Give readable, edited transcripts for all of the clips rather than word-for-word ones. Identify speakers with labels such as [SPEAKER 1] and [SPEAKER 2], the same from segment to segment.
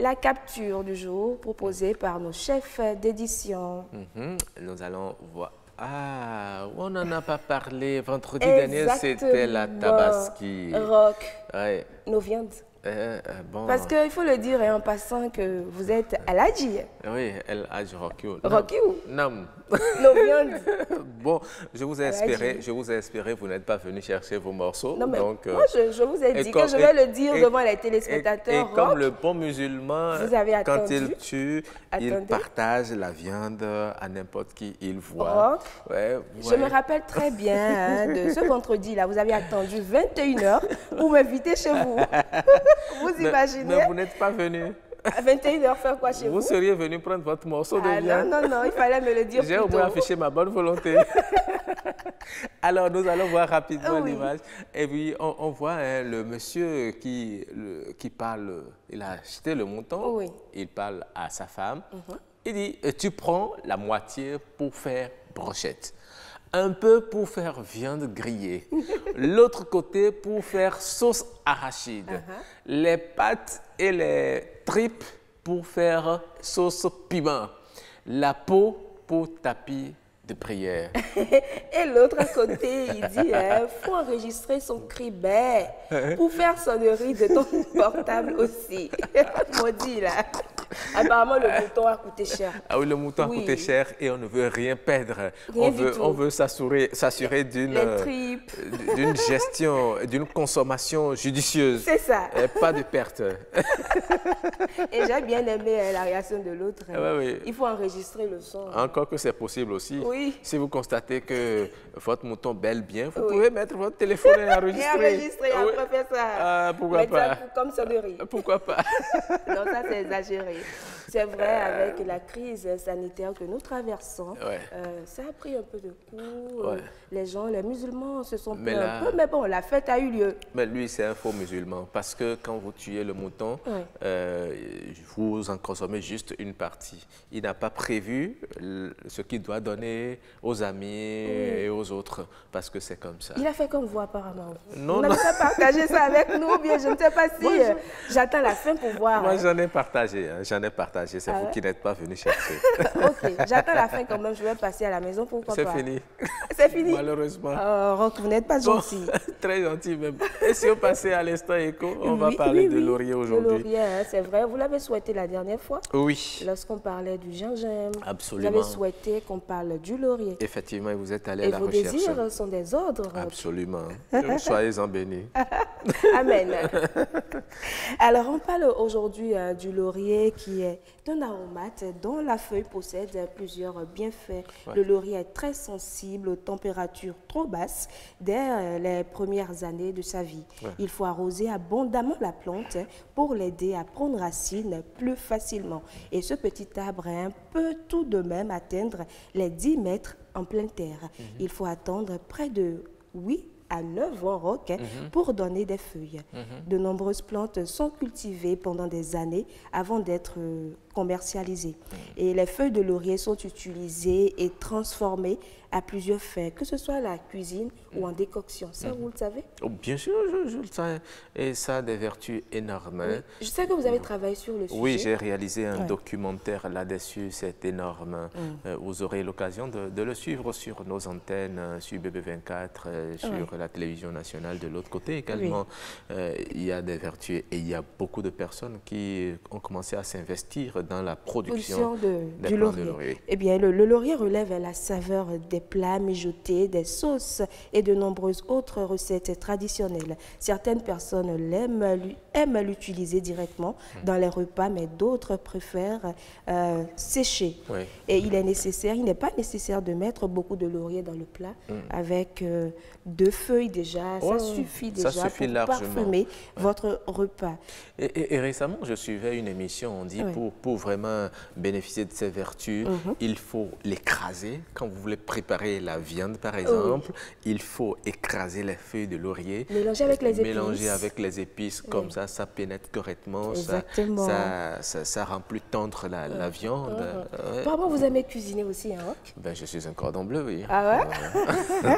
[SPEAKER 1] la capture du jour proposée par nos chefs d'édition.
[SPEAKER 2] Nous allons voir. Ah, on n'en a pas parlé. Vendredi dernier, c'était la tabaski.
[SPEAKER 1] Rock.
[SPEAKER 2] Ouais.
[SPEAKER 1] Nos viandes.
[SPEAKER 2] Bon.
[SPEAKER 1] Parce qu'il faut le dire en passant que vous êtes Aladji.
[SPEAKER 2] Oui, El Hadj Rokiou.
[SPEAKER 1] Rokiou.
[SPEAKER 2] Non.
[SPEAKER 1] Nos viandes.
[SPEAKER 2] Bon, je vous ai espéré, vous n'êtes pas venu chercher vos morceaux.
[SPEAKER 1] Non, mais
[SPEAKER 2] donc,
[SPEAKER 1] moi, je vous ai dit que je vais le dire devant les téléspectateurs.
[SPEAKER 2] Et comme le bon musulman,
[SPEAKER 1] vous avez
[SPEAKER 2] quand
[SPEAKER 1] attendu.
[SPEAKER 2] il tue, il partage la viande à n'importe qui il voit. Ouais,
[SPEAKER 1] je me rappelle très bien de ce vendredi-là. Vous avez attendu 21h pour m'inviter chez vous. Vous imaginez?
[SPEAKER 2] Mais vous n'êtes pas venu.
[SPEAKER 1] À 21h, faire quoi chez vous?
[SPEAKER 2] Vous seriez venu prendre votre morceau de viande.
[SPEAKER 1] Non, il fallait me le dire plus tôt.
[SPEAKER 2] J'ai au moins affiché ma bonne volonté. Alors, nous allons voir rapidement l'image. Et puis, on voit le monsieur qui parle, il a acheté le mouton, il parle à sa femme. Il dit, tu prends la moitié pour faire brochette. Un peu pour faire viande grillée, l'autre côté pour faire sauce arachide, les pâtes et les tripes pour faire sauce piment, la peau pour tapis de prière.
[SPEAKER 1] Et l'autre côté, il dit, faut enregistrer son cri pour faire sonnerie de ton portable aussi. Maudit là. Apparemment, le mouton a coûté cher.
[SPEAKER 2] Ah oui, le mouton a coûté cher et on ne veut rien perdre. On veut s'assurer d'une gestion, d'une consommation judicieuse.
[SPEAKER 1] C'est ça.
[SPEAKER 2] Et pas de perte.
[SPEAKER 1] Et j'ai bien aimé la réaction de l'autre.
[SPEAKER 2] Oui.
[SPEAKER 1] Il faut enregistrer le son.
[SPEAKER 2] Encore que c'est possible aussi.
[SPEAKER 1] Oui.
[SPEAKER 2] Si vous constatez que votre mouton bêle bien, vous pouvez mettre votre téléphone et enregistrer.
[SPEAKER 1] Et enregistrer, après faire ça.
[SPEAKER 2] Ah, pourquoi pas?
[SPEAKER 1] Comme sonnerie.
[SPEAKER 2] Pourquoi pas?
[SPEAKER 1] Non, ça c'est exagéré. C'est vrai, avec la crise sanitaire que nous traversons, ça a pris un peu de coup. Les gens, les musulmans se sont pris un peu, mais bon, la fête a eu lieu.
[SPEAKER 2] Mais lui, c'est un faux musulman, parce que quand vous tuez le mouton, vous en consommez juste une partie. Il n'a pas prévu ce qu'il doit donner aux amis et aux autres, parce que c'est comme ça.
[SPEAKER 1] Il a fait comme vous, apparemment.
[SPEAKER 2] Non,
[SPEAKER 1] vous n'avez pas partagé ça avec nous, ou bien je ne sais pas si j'attends la fin pour voir.
[SPEAKER 2] Moi, j'en ai partagé, c'est vous qui n'êtes pas venu chercher.
[SPEAKER 1] Ok, j'attends la fin quand même, je vais passer à la maison, pourquoi pas?
[SPEAKER 2] C'est fini.
[SPEAKER 1] C'est fini?
[SPEAKER 2] Malheureusement.
[SPEAKER 1] Roch, vous n'êtes pas gentil.
[SPEAKER 2] Très gentil même. Et si on passait à l'instant écho, on va parler de laurier aujourd'hui.
[SPEAKER 1] Le laurier, c'est vrai, vous l'avez souhaité la dernière fois?
[SPEAKER 2] Oui.
[SPEAKER 1] Lorsqu'on parlait du gingembre.
[SPEAKER 2] Absolument.
[SPEAKER 1] Vous avez souhaité qu'on parle du laurier.
[SPEAKER 2] Effectivement, vous êtes allé à la recherche.
[SPEAKER 1] Et vos désirs sont des ordres.
[SPEAKER 2] Absolument. Soyez-en bénis.
[SPEAKER 1] Amen. Alors, on parle aujourd'hui du laurier qui est un aromate dont la feuille possède plusieurs bienfaits. Le laurier est très sensible aux températures trop basses dès les premières années de sa vie. Il faut arroser abondamment la plante pour l'aider à prendre racine plus facilement. Et ce petit arbre peut tout de même atteindre les 10 mètres en pleine terre. Il faut attendre près de 8 à 9 ans roc pour donner des feuilles. De nombreuses plantes sont cultivées pendant des années avant d'être commercialisées. Et les feuilles de laurier sont utilisées et transformées à plusieurs fins, que ce soit à la cuisine ou en décoction. Ça, vous le savez?
[SPEAKER 2] Oh, bien sûr, je le sais. Et ça a des vertus énormes.
[SPEAKER 1] Oui. Je sais que vous avez travaillé sur le sujet.
[SPEAKER 2] Oui, j'ai réalisé un documentaire là-dessus, c'est énorme. Vous aurez l'occasion de le suivre sur nos antennes, sur BB24, sur la télévision nationale de l'autre côté également. Il y a des vertus et il y a beaucoup de personnes qui ont commencé à s'investir dans la production du laurier.
[SPEAKER 1] Eh bien, le laurier relève la saveur des plats mijotés, des sauces et de nombreuses autres recettes traditionnelles. Certaines personnes aiment l'utiliser directement dans les repas, mais d'autres préfèrent sécher. Et il n'est pas nécessaire de mettre beaucoup de laurier dans le plat. Avec 2 feuilles déjà, ça suffit déjà pour parfumer votre repas.
[SPEAKER 2] Et récemment, je suivais une émission, on dit pour vraiment bénéficier de ces vertus, il faut l'écraser. Quand vous voulez préparer la viande, par exemple, il faut écraser les feuilles de laurier.
[SPEAKER 1] Mélanger avec les épices.
[SPEAKER 2] Mélanger avec les épices, comme ça pénètre correctement.
[SPEAKER 1] Exactement.
[SPEAKER 2] Ça rend plus tendre la viande.
[SPEAKER 1] Apparemment, vous aimez cuisiner aussi, hein?
[SPEAKER 2] Ben, je suis un cordon bleu, oui.
[SPEAKER 1] Ah ouais?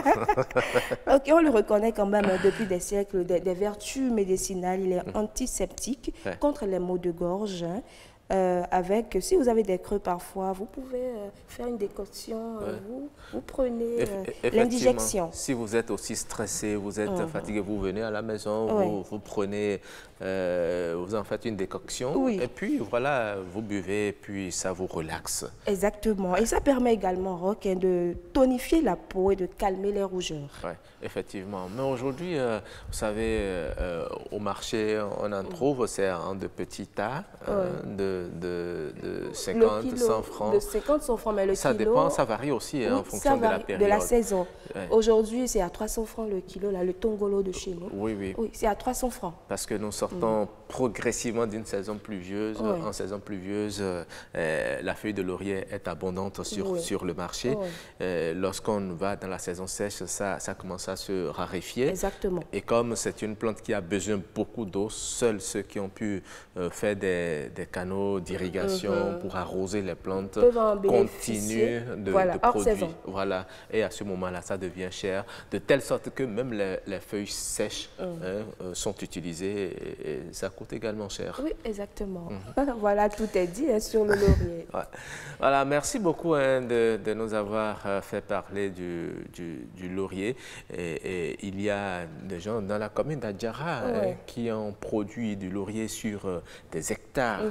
[SPEAKER 1] Ok, et on le reconnaît quand même depuis des siècles, des vertus médicinales. Il est antiseptique contre les maux de gorge. Si vous avez des creux parfois, vous pouvez faire une décoction, vous prenez l'indigection.
[SPEAKER 2] Si vous êtes aussi stressé, vous êtes fatigué, vous venez à la maison, vous prenez, vous en faites une décoction et puis voilà, vous buvez et puis ça vous relaxe.
[SPEAKER 1] Exactement. Et ça permet également, Roch, de tonifier la peau et de calmer les rougeurs.
[SPEAKER 2] Oui, effectivement. Mais aujourd'hui, vous savez, au marché, on en trouve, c'est en de petits tas, de 50, 100 francs.
[SPEAKER 1] De 50, 100 francs, mais le
[SPEAKER 2] ça
[SPEAKER 1] kilo...
[SPEAKER 2] dépend, ça varie aussi en fonction de la période.
[SPEAKER 1] De la saison. Aujourd'hui, c'est à 300 francs le kilo, là, le tongolo de chez nous.
[SPEAKER 2] Oui.
[SPEAKER 1] Oui, c'est à 300 francs.
[SPEAKER 2] Parce que nous sortons progressivement d'une saison pluvieuse. En saison pluvieuse, la feuille de laurier est abondante sur le marché. Lorsqu'on va dans la saison sèche, ça commence à se raréfier.
[SPEAKER 1] Exactement.
[SPEAKER 2] Et comme c'est une plante qui a besoin beaucoup d'eau, seuls ceux qui ont pu faire des canaux d'irrigation pour arroser les plantes continuent de produire. Voilà. Et à ce moment-là, ça devient cher, de telle sorte que même les feuilles sèches sont utilisées et ça coûte également cher.
[SPEAKER 1] Oui, exactement. Voilà, tout est dit sur le laurier.
[SPEAKER 2] Voilà, merci beaucoup de nous avoir fait parler du laurier. Et il y a des gens dans la commune d'Adjara qui ont produit du laurier sur des hectares.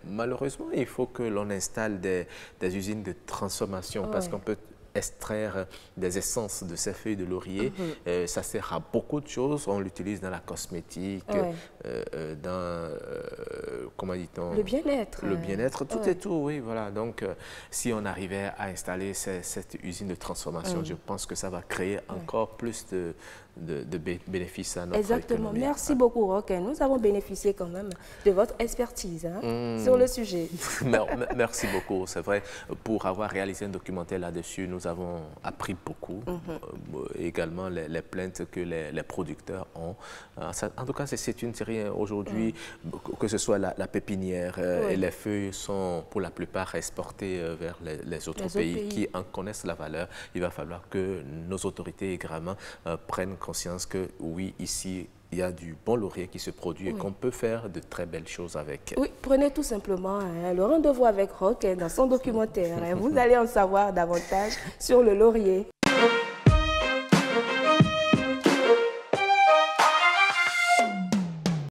[SPEAKER 2] Malheureusement, il faut que l'on installe des usines de transformation parce qu'on peut extraire des essences de ces feuilles de laurier. Ça sert à beaucoup de choses. On l'utilise dans la cosmétique, dans, comment dit-on?
[SPEAKER 1] Le bien-être.
[SPEAKER 2] Le bien-être, tout et tout, oui, voilà. Donc, si on arrivait à installer cette usine de transformation, je pense que ça va créer encore plus de bénéfices à notre économie.
[SPEAKER 1] Merci beaucoup, Roch. Nous avons bénéficié quand même de votre expertise sur le sujet.
[SPEAKER 2] Merci beaucoup. C'est vrai, pour avoir réalisé un documentaire là-dessus, nous avons appris beaucoup. Également, les plaintes que les producteurs ont. En tout cas, c'est une série aujourd'hui, que ce soit la pépinière et les feuilles sont pour la plupart exportées vers les autres pays qui en connaissent la valeur. Il va falloir que nos autorités également prennent conscience que oui, ici, il y a du bon laurier qui se produit et qu'on peut faire de très belles choses avec.
[SPEAKER 1] Oui, prenez tout simplement le rendez-vous avec Roch dans son documentaire. Vous allez en savoir davantage sur le laurier.